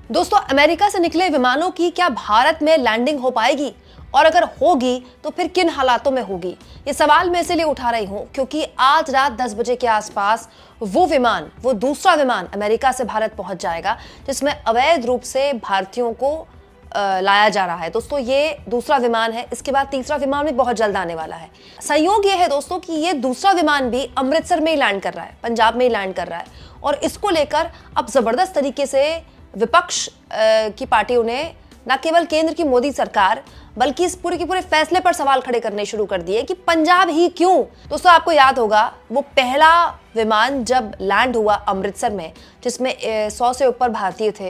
दोस्तों, अमेरिका से निकले विमानों की क्या भारत में लैंडिंग हो पाएगी, और अगर होगी तो फिर किन हालातों में होगी? ये सवाल मैं इसलिए उठा रही हूं क्योंकि आज रात 10 बजे के आसपास वो दूसरा विमान अमेरिका से भारत पहुंच जाएगा जिसमें अवैध रूप से भारतीयों को लाया जा रहा है। दोस्तों, ये दूसरा विमान है। इसके बाद तीसरा विमान भी बहुत जल्द आने वाला है। संयोग ये है दोस्तों कि ये दूसरा विमान भी अमृतसर में ही लैंड कर रहा है, पंजाब में ही लैंड कर रहा है, और इसको लेकर अब जबरदस्त तरीके से विपक्ष की पार्टियों ने न केवल केंद्र की मोदी सरकार बल्कि इस पूरे के पूरे फैसले पर सवाल खड़े करने शुरू कर दिए कि पंजाब ही क्यों। दोस्तों, आपको याद होगा वो पहला विमान जब लैंड हुआ अमृतसर में जिसमें 100 से ऊपर भारतीय थे,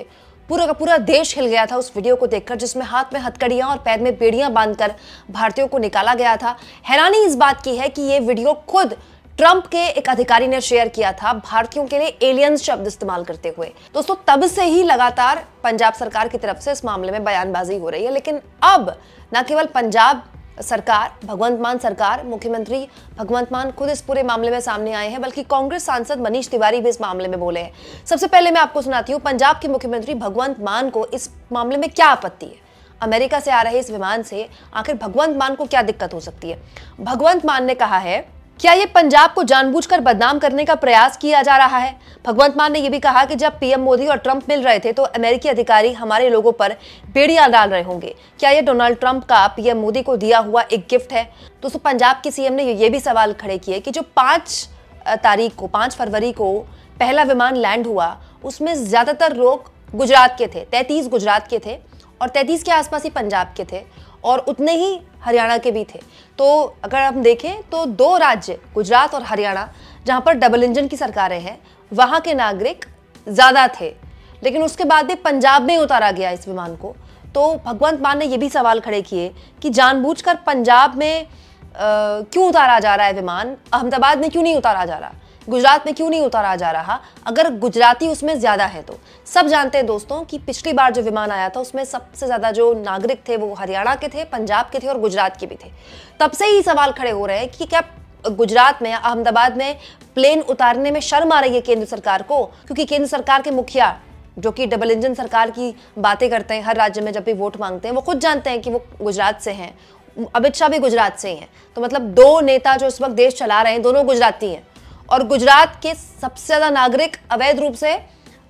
पूरा का पूरा देश हिल गया था उस वीडियो को देखकर, जिसमें हाथ में हथकड़ियां और पैर में बेड़ियां बांधकर भारतीयों को निकाला गया था। हैरानी इस बात की है कि ये वीडियो खुद ट्रंप के एक अधिकारी ने शेयर किया था, भारतीयों के लिए एलियंस शब्द इस्तेमाल करते हुए। दोस्तों, तब से ही लगातार पंजाब सरकार की तरफ से इस मामले में बयानबाजी हो रही है, लेकिन अब न केवल पंजाब सरकार, भगवंत मान सरकार, मुख्यमंत्री भगवंत मान खुद इस पूरे मामले में सामने आए हैं, बल्कि कांग्रेस सांसद मनीष तिवारी भी इस मामले में बोले हैं। सबसे पहले मैं आपको सुनाती हूँ पंजाब के मुख्यमंत्री भगवंत मान को इस मामले में क्या आपत्ति है। अमेरिका से आ रहे इस विमान से आखिर भगवंत मान को क्या दिक्कत हो सकती है? भगवंत मान ने कहा है, क्या ये पंजाब को जानबूझकर बदनाम करने का प्रयास किया जा रहा है? भगवंत मान ने यह भी कहा कि जब पीएम मोदी और ट्रंप मिल रहे थे तो अमेरिकी अधिकारी हमारे लोगों पर बेड़ियां डाल रहे होंगे। क्या ये डोनाल्ड ट्रंप का पीएम मोदी को दिया हुआ एक गिफ्ट है? दोस्तों, पंजाब के सीएम ने ये भी सवाल खड़े किए कि जो 5 फरवरी को पहला विमान लैंड हुआ उसमें ज्यादातर लोग गुजरात के थे, 33 गुजरात के थे और 33 के आसपास ही पंजाब के थे और उतने ही हरियाणा के भी थे। तो अगर हम देखें तो 2 राज्य गुजरात और हरियाणा जहां पर डबल इंजन की सरकारें हैं वहां के नागरिक ज्यादा थे, लेकिन उसके बाद भी पंजाब में उतारा गया इस विमान को। तो भगवंत मान ने यह भी सवाल खड़े किए कि जानबूझकर पंजाब में क्यों उतारा जा रहा है विमान, अहमदाबाद में क्यों नहीं उतारा जा रहा, गुजरात में क्यों नहीं उतारा जा रहा, अगर गुजराती उसमें ज्यादा है तो। सब जानते हैं दोस्तों कि पिछली बार जो विमान आया था उसमें सबसे ज्यादा जो नागरिक थे वो हरियाणा के थे, पंजाब के थे और गुजरात के भी थे। तब से ही सवाल खड़े हो रहे हैं कि क्या गुजरात में, अहमदाबाद में प्लेन उतारने में शर्म आ रही है केंद्र सरकार को, क्योंकि केंद्र सरकार के मुखिया जो कि डबल इंजन सरकार की बातें करते हैं हर राज्य में जब भी वोट मांगते हैं, वो खुद जानते हैं कि वो गुजरात से हैं, अमित शाह भी गुजरात से ही हैं। तो मतलब 2 नेता जो इस वक्त देश चला रहे हैं दोनों गुजराती हैं, और गुजरात के सबसे ज्यादा नागरिक अवैध रूप से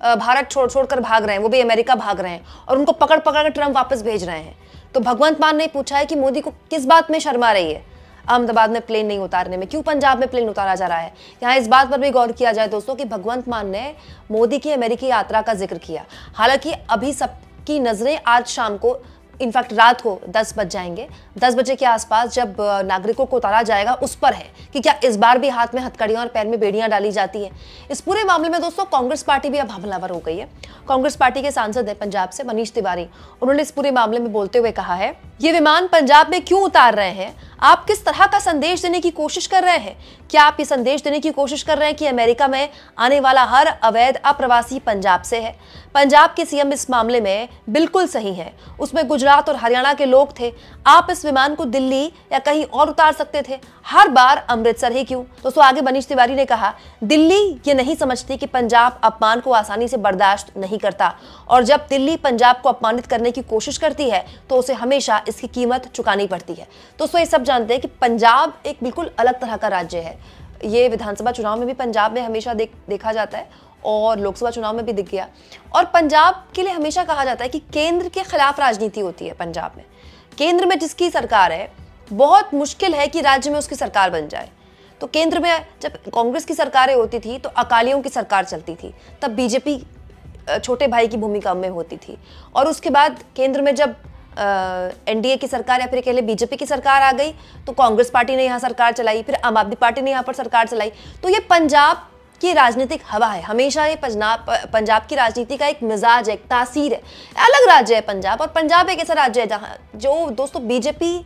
भारत छोड़कर भाग रहे हैं, वो भी अमेरिका भाग रहे हैं और उनको पकड़ कर ट्रंप वापस भेज रहे हैं। तो भगवंत मान ने पूछा है कि मोदी को किस बात में शर्म आ रही है अहमदाबाद में प्लेन नहीं उतारने में, क्यों पंजाब में प्लेन उतारा जा रहा है? यहाँ इस बात पर भी गौर किया जाए दोस्तों कि भगवंत मान ने मोदी की अमेरिकी यात्रा का जिक्र किया। हालांकि अभी सबकी नजरें आज शाम को, इनफैक्ट रात को 10 बज जाएंगे, 10 बजे के आसपास जब नागरिकों को उतारा जाएगा उस पर है कि क्या इस बार भी हाथ में हथकड़ियां और पैर में बेड़ियां डाली जाती हैं। इस पूरे मामले में दोस्तों कांग्रेस पार्टी भी अब हमलावर हो गई है। कांग्रेस पार्टी के सांसद है पंजाब से मनीष तिवारी, उन्होंने इस पूरे मामले में बोलते हुए कहा है, ये विमान पंजाब में क्यों उतार रहे हैं? आप किस तरह का संदेश देने की कोशिश कर रहे हैं? क्या आप ये संदेश देने की कोशिश कर रहे हैं कि अमेरिका में आने वाला हर अवैध अप्रवासी पंजाब से है? पंजाब के सीएम इस मामले में बिल्कुल सही है, उसमें गुजरात और हरियाणा के लोग थे। आप इस विमान को दिल्ली या कहीं और उतार सकते थे, हर बार अमृतसर ही क्यों? दोस्तों, आगे मनीष तिवारी ने कहा, दिल्ली ये नहीं समझती कि पंजाब अपमान को आसानी से बर्दाश्त नहीं करता, और जब दिल्ली पंजाब को अपमानित करने की कोशिश करती है तो उसे हमेशा इसकी कीमत चुकानी पड़ती है। दोस्तों, ये सब जानते हैं कि पंजाब एक बिल्कुल अलग तरह का राज्य है। ये विधानसभा चुनाव में भी पंजाब में हमेशा देखा जाता है और लोकसभा चुनाव में भी दिख गया, और पंजाब के लिए हमेशा कहा जाता है कि केंद्र के खिलाफ राजनीति होती है पंजाब में। केंद्र में जिसकी सरकार है बहुत मुश्किल है कि राज्य में उसकी सरकार बन जाए। तो केंद्र में जब कांग्रेस की सरकारें होती थी तो अकालियों की सरकार चलती थी, तब बीजेपी छोटे भाई की भूमिका में होती थी, और उसके बाद केंद्र में जब एनडीए की सरकार या फिर कह ले बीजेपी की सरकार आ गई तो कांग्रेस पार्टी ने यहाँ सरकार चलाई, फिर आम आदमी पार्टी ने यहाँ पर सरकार चलाई। तो ये पंजाब की राजनीतिक हवा है, हमेशा ये पंजाब की राजनीति का एक मिजाज है, एक तासीर है। अलग राज्य है पंजाब, और पंजाब एक ऐसा राज्य है जहाँ जो दोस्तों बीजेपी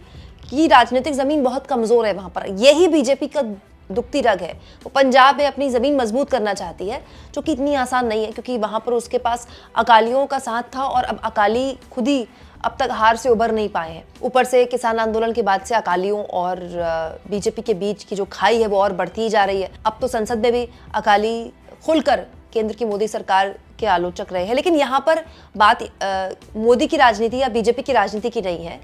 की राजनीतिक जमीन बहुत कमजोर है। वहां पर यही बीजेपी का दुखती रग है, वो पंजाब में अपनी जमीन मजबूत करना चाहती है, जो कि इतनी आसान नहीं है क्योंकि वहां पर उसके पास अकालियों का साथ था और अब अकाली खुद ही अब तक हार से उभर नहीं पाए हैं। ऊपर से किसान आंदोलन के बाद से अकालियों और बीजेपी के बीच की जो खाई है वो और बढ़ती ही जा रही है। अब तो संसद में भी अकाली खुलकर केंद्र की मोदी सरकार के आलोचक रहे हैं। लेकिन यहाँ पर बात मोदी की राजनीति या बीजेपी की राजनीति की नहीं है,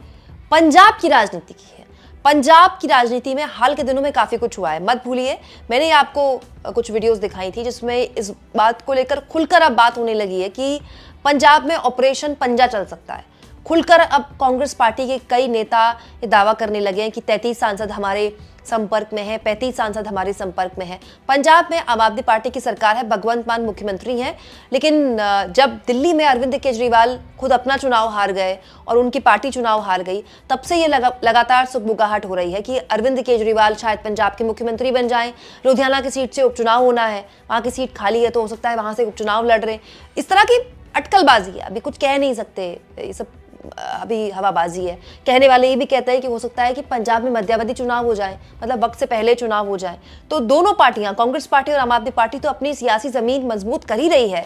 पंजाब की राजनीति की है। पंजाब की राजनीति में हाल के दिनों में काफी कुछ हुआ है। मत भूलिए, मैंने आपको कुछ वीडियोस दिखाई थी जिसमें इस बात को लेकर खुलकर अब बात होने लगी है कि पंजाब में ऑपरेशन पंजा चल सकता है। खुलकर अब कांग्रेस पार्टी के कई नेता ये दावा करने लगे हैं कि 33 सांसद हमारे संपर्क में है, 35 सांसद हमारे संपर्क में है। पंजाब में आम आदमी पार्टी की सरकार है, भगवंत मान मुख्यमंत्री हैं, लेकिन जब दिल्ली में अरविंद केजरीवाल खुद अपना चुनाव हार गए और उनकी पार्टी चुनाव हार गई, तब से ये लगातार सुगबुगाहट हो रही है कि अरविंद केजरीवाल शायद पंजाब के मुख्यमंत्री बन जाएं। लुधियाना की सीट से उपचुनाव होना है, वहाँ की सीट खाली है तो हो सकता है वहाँ से उपचुनाव लड़ रहे। इस तरह की अटकलबाजी है, अभी कुछ कह नहीं सकते, ये सब अभी हवाबाजी है। कहने वाले ये भी कहते हैं कि हो सकता है कि पंजाब में मध्यावधि चुनाव हो जाए, मतलब वक्त से पहले चुनाव हो जाए। तो दोनों पार्टियां, कांग्रेस पार्टी और आम आदमी पार्टी, तो अपनी सियासी जमीन मजबूत कर ही रही है,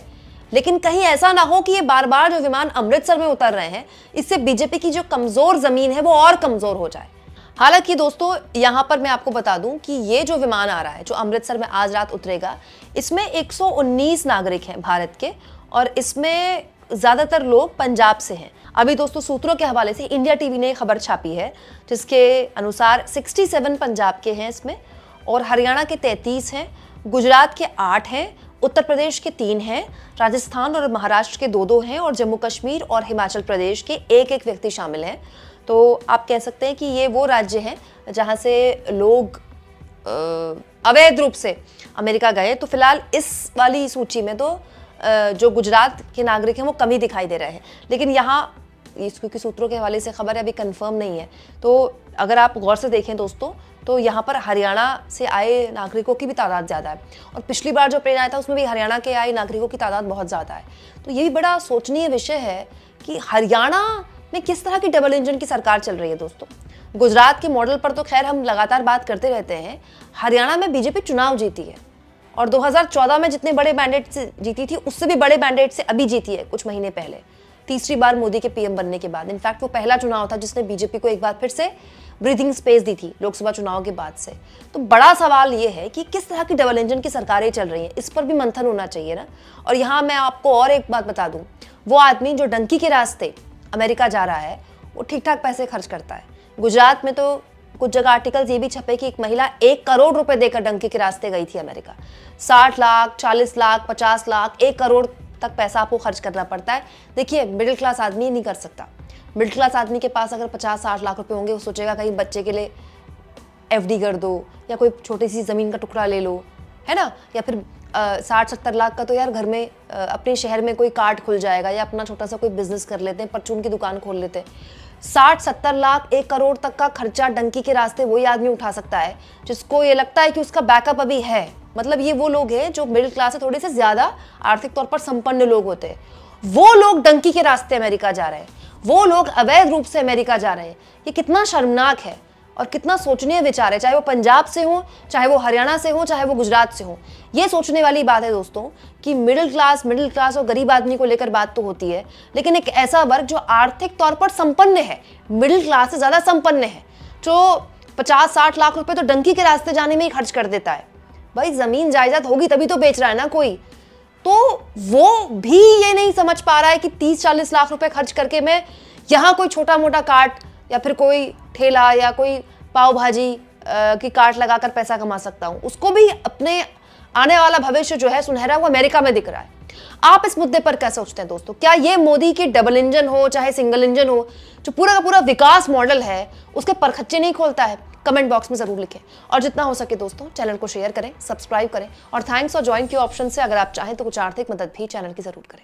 लेकिन कहीं ऐसा ना हो कि ये बार बार जो विमान अमृतसर में उतर रहे हैं, इससे बीजेपी की जो कमजोर जमीन है वो और कमजोर हो जाए। हालांकि दोस्तों, यहाँ पर मैं आपको बता दूं कि ये जो विमान आ रहा है, जो अमृतसर में आज रात उतरेगा, इसमें 119 नागरिक हैं भारत के, और इसमें ज्यादातर लोग पंजाब से हैं। अभी दोस्तों, सूत्रों के हवाले से इंडिया टीवी ने खबर छापी है जिसके अनुसार 67 पंजाब के हैं इसमें, और हरियाणा के 33 हैं, गुजरात के 8 हैं, उत्तर प्रदेश के 3 हैं, राजस्थान और महाराष्ट्र के 2-2 हैं, और जम्मू कश्मीर और हिमाचल प्रदेश के 1-1 व्यक्ति शामिल हैं। तो आप कह सकते हैं कि ये वो राज्य हैं जहां से लोग अवैध रूप से अमेरिका गए। तो फिलहाल इस वाली सूची में तो जो गुजरात के नागरिक हैं वो कम ही दिखाई दे रहे हैं, लेकिन यहाँ क्योंकि सूत्रों के हवाले से खबर है, अभी कंफर्म नहीं है। तो अगर आप गौर से देखें दोस्तों, तो यहाँ पर हरियाणा से आए नागरिकों की भी तादाद ज़्यादा है, और पिछली बार जो प्लेन आया था उसमें भी हरियाणा के आए नागरिकों की तादाद बहुत ज़्यादा है। तो ये भी बड़ा सोचनीय विषय है कि हरियाणा में किस तरह की डबल इंजन की सरकार चल रही है दोस्तों। गुजरात के मॉडल पर तो खैर हम लगातार बात करते रहते हैं, हरियाणा में बीजेपी चुनाव जीती है, और 2014 में जितने बड़े मैंडेट से जीती थी, उससे भी बड़े मैंडेट से अभी जीती है कुछ महीने पहले, तीसरी बार मोदी के पीएम बनने के बाद। इनफैक्ट वो पहला चुनाव था जिसने बीजेपी को एक बार फिर से ब्रीथिंग स्पेस दी थी लोकसभा चुनाव के बाद से। तो बड़ा सवाल ये है कि किस तरह की डबल इंजन की सरकारें चल रही हैं, इस पर भी मंथन होना चाहिए ना। और यहाँ मैं आपको और एक बात बता दूं, वो आदमी जो डंकी के रास्ते अमेरिका जा रहा है वो ठीक ठाक पैसे खर्च करता है। गुजरात में तो कुछ जगह आर्टिकल्स ये भी छपे कि एक महिला 1 करोड़ रुपए देकर डंकी के रास्ते गई थी अमेरिका। 60 लाख, 40 लाख, 50 लाख, 1 करोड़ तक पैसा आपको खर्च करना पड़ता है। देखिए, मिडिल क्लास आदमी नहीं कर सकता। मिडिल क्लास आदमी के पास अगर 50-60 लाख रुपए होंगे, वो सोचेगा कहीं बच्चे के लिए एफडी कर दो, या कोई छोटी सी ज़मीन का टुकड़ा ले लो, है ना, या फिर 60-70 लाख का तो यार घर में अपने शहर में कोई कार्ट खुल जाएगा, या अपना छोटा सा कोई बिजनेस कर लेते हैं, परचून की दुकान खोल लेते हैं। 60-70 लाख, 1 करोड़ तक का खर्चा डंकी के रास्ते वही आदमी उठा सकता है जिसको ये लगता है कि उसका बैकअप अभी है। मतलब ये वो लोग हैं जो मिडिल क्लास से थोड़े से ज्यादा आर्थिक तौर पर संपन्न लोग होते हैं, वो लोग डंकी के रास्ते अमेरिका जा रहे हैं, वो लोग अवैध रूप से अमेरिका जा रहे हैं। ये कितना शर्मनाक है और कितना सोचनीय विचार है, चाहे वो पंजाब से हो, चाहे वो हरियाणा से हो, चाहे वो गुजरात से हो। ये सोचने वाली बात है दोस्तों कि मिडिल क्लास और गरीब आदमी को लेकर बात तो होती है, लेकिन एक ऐसा वर्ग जो आर्थिक तौर पर संपन्न है, मिडिल क्लास से ज्यादा संपन्न है, जो 50-60 लाख रुपए तो डंकी के रास्ते जाने में ही खर्च कर देता है। भाई जमीन जायदाद होगी तभी तो बेच रहा है ना कोई, तो वो भी ये नहीं समझ पा रहा है कि 30-40 लाख रुपए खर्च करके मैं यहाँ कोई छोटा मोटा कार्ट या फिर कोई ठेला या कोई पाव भाजी की कार्ट लगाकर पैसा कमा सकता हूँ। उसको भी अपने आने वाला भविष्य जो है सुनहरा वो अमेरिका में दिख रहा है। आप इस मुद्दे पर क्या सोचते हैं दोस्तों? क्या ये मोदी की डबल इंजन हो चाहे सिंगल इंजन हो, जो पूरा का पूरा विकास मॉडल है, उसके परखच्चे नहीं खोलता है? कमेंट बॉक्स में जरूर लिखें, और जितना हो सके दोस्तों चैनल को शेयर करें, सब्सक्राइब करें, और थैंक्स और ज्वाइन के ऑप्शन से अगर आप चाहें तो कुछ आर्थिक मदद भी चैनल की जरूर करें।